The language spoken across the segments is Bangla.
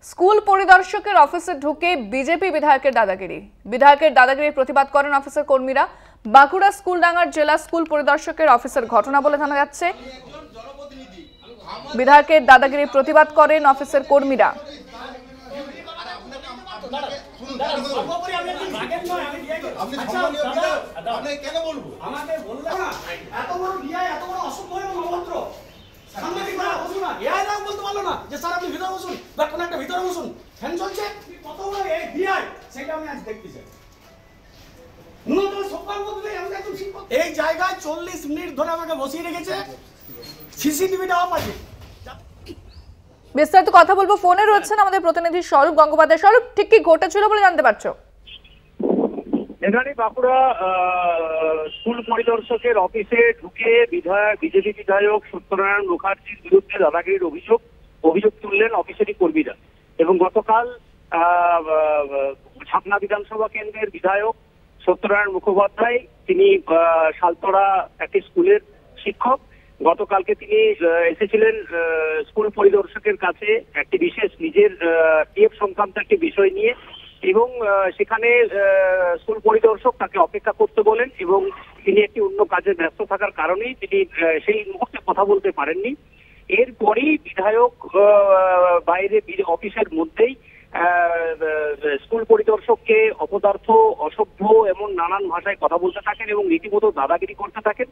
স্কুল পরিদর্শকের অফিসে ঢুকে বিজেপি বিধায়কের দাদাগিরির প্রতিবাদ করেন অফিসের কর্মীরা। বাঁকুড়া স্কুলডাঙ্গার জেলা স্কুল পরিদর্শকের অফিসের ঘটনা বলে জানা যাচ্ছে। বিধায়কের দাদাগিরির প্রতিবাদ করেন অফিসের কর্মীরা। এই জায়গায় 40 মিনিট ধরে আমাকে বসিয়ে রেখেছে। সিসিটিভিটা অফ আছে। বিস্তারিত কথা বলবো, ফোনে রয়েছেন আমাদের প্রতিনিধি স্বরূপ গঙ্গোপাধ্যায়। স্বরূপ, ঠিক কি ঘটেছিল বলে জানতে পারছো? এখানে বাঁকুড়া স্কুল পরিদর্শকের অফিসে ঢুকে বিজেপি বিধায়ক সত্যনারায়ণ মুখার্জির বিরুদ্ধে দাদাগিরির অভিযোগ তুললেন অফিসেরই কর্মীরা। এবং গতকাল ছাতনা বিধানসভা কেন্দ্রের বিধায়ক সত্যনারায়ণ মুখোপাধ্যায়, তিনি শালতরা একটি স্কুলের শিক্ষক। গতকালকে তিনি এসেছিলেন স্কুল পরিদর্শকের কাছে একটি বিশেষ নিজের টিএফ সংক্রান্ত একটি বিষয় নিয়ে, এবং সেখানে স্কুল পরিদর্শক তাকে অপেক্ষা করতে বলেন এবং তিনি একটি অন্য কাজে ব্যস্ত থাকার কারণেই তিনি সেই মুহূর্তে কথা বলতে পারেননি। এরপরই বিধায়ক বাইরে অফিসের মধ্যেই স্কুল পরিদর্শককে অপদার্থ, অসভ্য এমন নানান ভাষায় কথা বলতে থাকেন এবং রীতিমতো দাদাগিরি করতে থাকেন।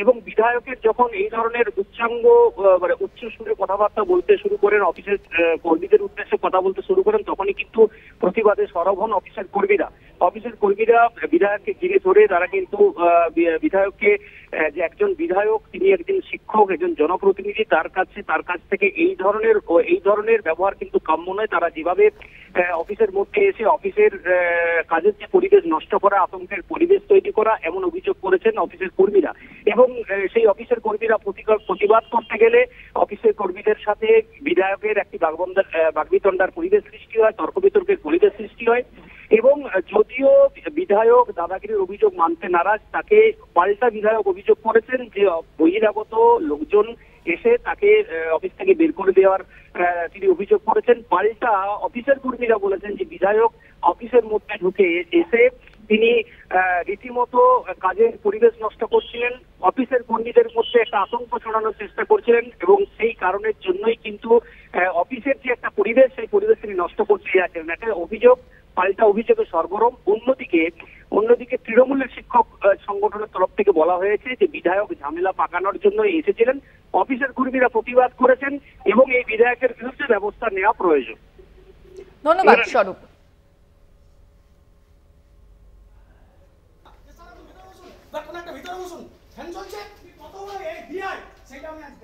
এবং বিধায়কের যখন এই ধরনের উচ্চ সুরে কথাবার্তা বলতে শুরু করেন, অফিসের কর্মীদের উদ্দেশ্যে কথা বলতে শুরু করেন, তখনই কিন্তু প্রতিবাদে সরব হন অফিসের কর্মীরা। বিধায়ককে ঘিরে ধরে তারা কিন্তু বিধায়ককে, যে একজন বিধায়ক তিনি একজন শিক্ষক, একজন জনপ্রতিনিধি, তার কাছ থেকে এই ধরনের ব্যবহার কিন্তু কাম্য নয়। তারা যেভাবে অফিসের মধ্যে এসে অফিসের কাজের যে পরিবেশ নষ্ট করা, আতঙ্কের পরিবেশ তৈরি করা, এমন অভিযোগ করেছেন অফিসের কর্মীরা। এবং সেই অফিসের কর্মীরা প্রতিবাদ করতে গেলে অফিসের কর্মীদের সাথে বিধায়কের একটি বাগবিতণ্ডার পরিবেশ সৃষ্টি হয়, তর্ক বিতর্কের পরিবেশ সৃষ্টি হয়। এবং যদিও বিধায়ক দাদাগিরির অভিযোগ মানতে নারাজ, তাকে পাল্টা বিধায়ক অভিযোগ করেছেন যে বহিরাগত লোকজন এসে তাকে অফিস থেকে বের করে দেওয়ার তিনি অভিযোগ করেছেন। পাল্টা অফিসের কর্মীরা বলেছেন যে বিধায়ক অফিসের মধ্যে ঢুকে এসে তিনি রীতিমতো কাজের পরিবেশ নষ্ট করছিলেন, অফিসের কর্মীদের মধ্যে একটা আতঙ্ক ছড়ানোর চেষ্টা করছিলেন, এবং সেই কারণের জন্যই কিন্তু অফিসের যে একটা পরিবেশ, সেই পরিবেশ তিনি নষ্ট করতে যাচ্ছেন। একটা অভিযোগ পাল্টা অভিযোগে সরগরম। অন্যদিকে তৃণমূলের শিক্ষক সংগঠনের তরফ থেকে বলা হয়েছে যে বিধায়ক ঝামেলা পাকানোর জন্য এসেছিলেন, অফিসের কর্মীরা প্রতিবাদ করেছেন এবং এই বিধায়কের বিরুদ্ধে ব্যবস্থা নেওয়া প্রয়োজন। ধন্যবাদ স্বরূপ। ভিতরে বসুন, ফ্যান চলছে, কত বড় এই বিআই সেটা আমি আজ